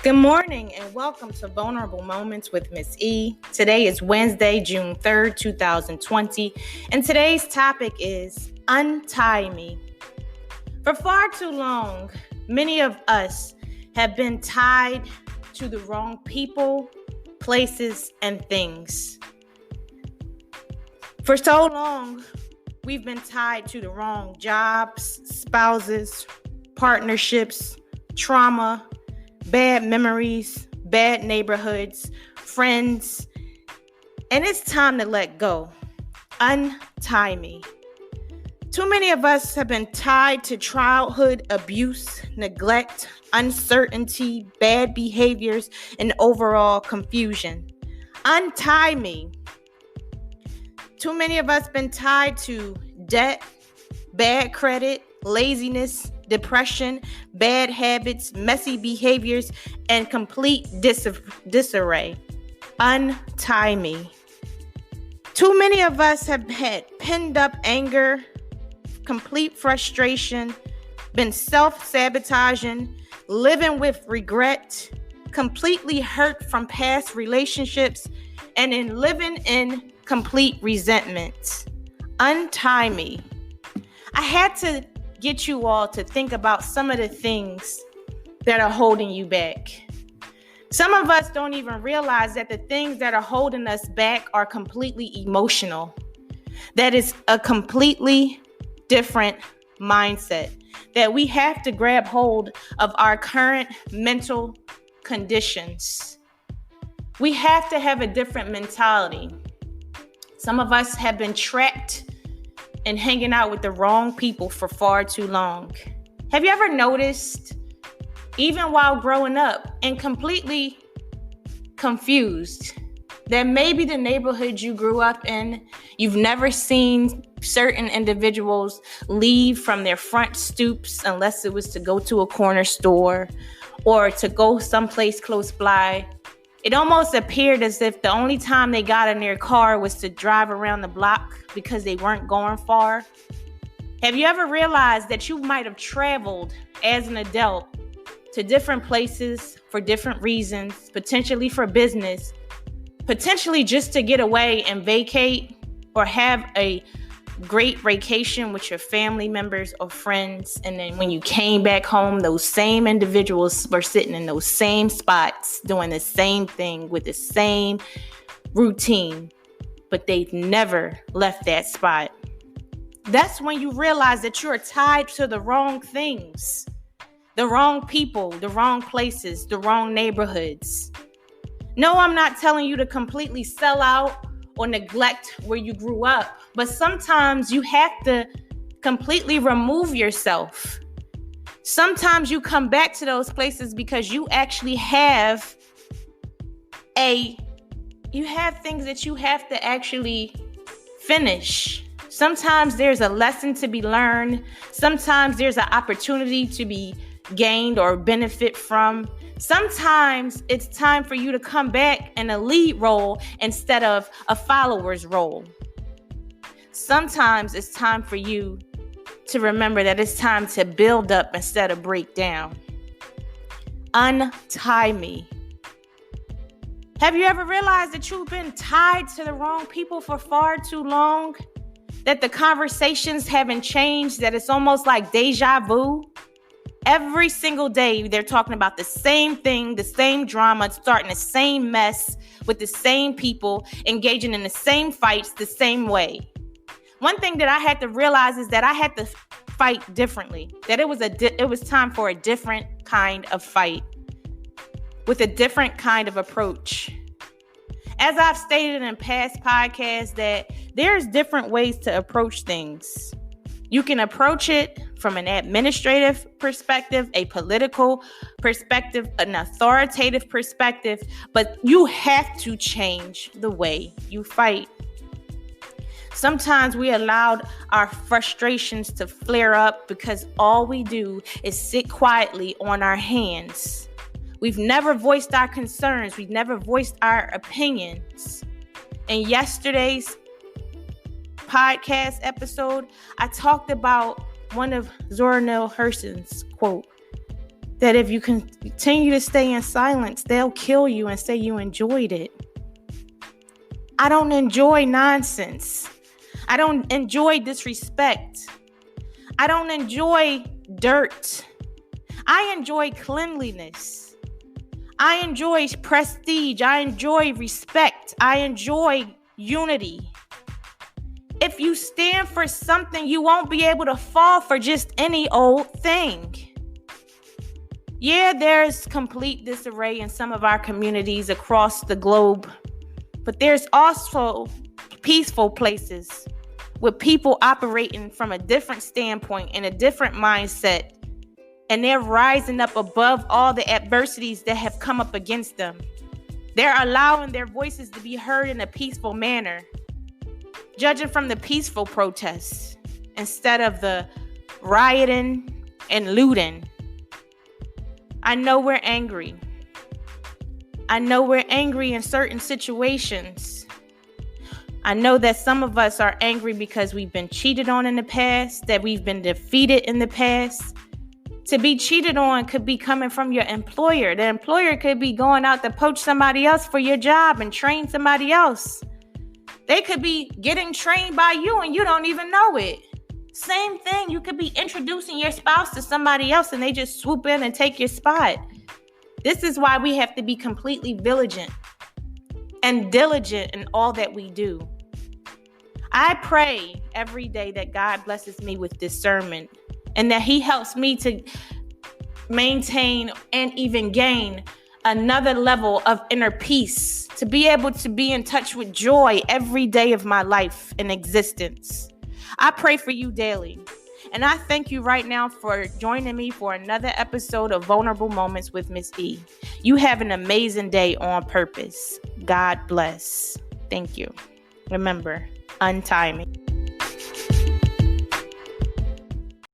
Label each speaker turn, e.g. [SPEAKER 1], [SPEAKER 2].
[SPEAKER 1] Good morning and welcome to Vulnerable Moments with Miss E. Today is Wednesday, June 3rd, 2020, and today's topic is Untie Me. For far too long, many of us have been tied to the wrong people, places, and things. For so long, we've been tied to the wrong jobs, spouses, partnerships, trauma, bad memories, bad neighborhoods, friends, and it's time to let go. Untie me. Too many of us have been tied to childhood abuse, neglect, uncertainty, bad behaviors, and overall confusion. Untie me. Too many of us been tied to debt, bad credit, laziness, depression, bad habits, messy behaviors, and complete disarray. Untie me. Too many of us have had pinned up anger, complete frustration, been self-sabotaging, living with regret, completely hurt from past relationships, and in living in complete resentment. Untie me. I had to get you all to think about some of the things that are holding you back. Some of us don't even realize that the things that are holding us back are completely emotional. That is a completely different mindset. That we have to grab hold of our current mental conditions. We have to have a different mentality. Some of us have been trapped and hanging out with the wrong people for far too long. Have you ever noticed, even while growing up and completely confused, that maybe the neighborhood you grew up in, you've never seen certain individuals leave from their front stoops unless it was to go to a corner store or to go someplace close by? It almost appeared as if the only time they got in their car was to drive around the block because they weren't going far. Have you ever realized that you might have traveled as an adult to different places for different reasons, potentially for business, potentially just to get away and vacate or have a great vacation with your family members or friends, and then when you came back home, those same individuals were sitting in those same spots doing the same thing with the same routine, but they've never left that spot. That's when you realize that you're tied to the wrong things, the wrong people, the wrong places, the wrong neighborhoods. No, I'm not telling you to completely sell out or neglect where you grew up, but sometimes you have to completely remove yourself. Sometimes you come back to those places because you actually have things that you have to actually finish. Sometimes there's a lesson to be learned. Sometimes there's an opportunity to be gained or benefit from. Sometimes it's time for you to come back in a lead role instead of a follower's role. Sometimes it's time for you to remember that it's time to build up instead of break down. Untie me. Have you ever realized that you've been tied to the wrong people for far too long? That the conversations haven't changed, that it's almost like deja vu? Every single day, they're talking about the same thing, the same drama, starting the same mess with the same people, engaging in the same fights the same way. One thing that I had to realize is that I had to fight differently, that it was time for a different kind of fight with a different kind of approach. As I've stated in past podcasts, that there's different ways to approach things. You can approach it from an administrative perspective, a political perspective, an authoritative perspective, but you have to change the way you fight. Sometimes we allowed our frustrations to flare up because all we do is sit quietly on our hands. We've never voiced our concerns. We've never voiced our opinions. In yesterday's podcast episode, I talked about one of Zora Neale Hurston's quote. that if you continue to stay in silence, they'll kill you and say you enjoyed it. I don't enjoy nonsense. I don't enjoy disrespect. I don't enjoy dirt. I enjoy cleanliness. I enjoy prestige. I enjoy respect. I enjoy unity. If you stand for something, you won't be able to fall for just any old thing. Yeah, there's complete disarray in some of our communities across the globe, but there's also peaceful places with people operating from a different standpoint and a different mindset, and they're rising up above all the adversities that have come up against them. They're allowing their voices to be heard in a peaceful manner, judging from the peaceful protests instead of the rioting and looting. I know we're angry. I know we're angry in certain situations. I know that some of us are angry because we've been cheated on in the past, that we've been defeated in the past. To be cheated on could be coming from your employer. The employer could be going out to poach somebody else for your job and train somebody else. They could be getting trained by you and you don't even know it. Same thing, you could be introducing your spouse to somebody else and they just swoop in and take your spot. This is why we have to be completely vigilant and diligent in all that we do. I pray every day that God blesses me with discernment and that He helps me to maintain and even gain another level of inner peace, to be able to be in touch with joy every day of my life and existence. I pray for you daily. And I thank you right now for joining me for another episode of Vulnerable Moments with Miss E. You have an amazing day on purpose. God bless. Thank you. Remember, untie me.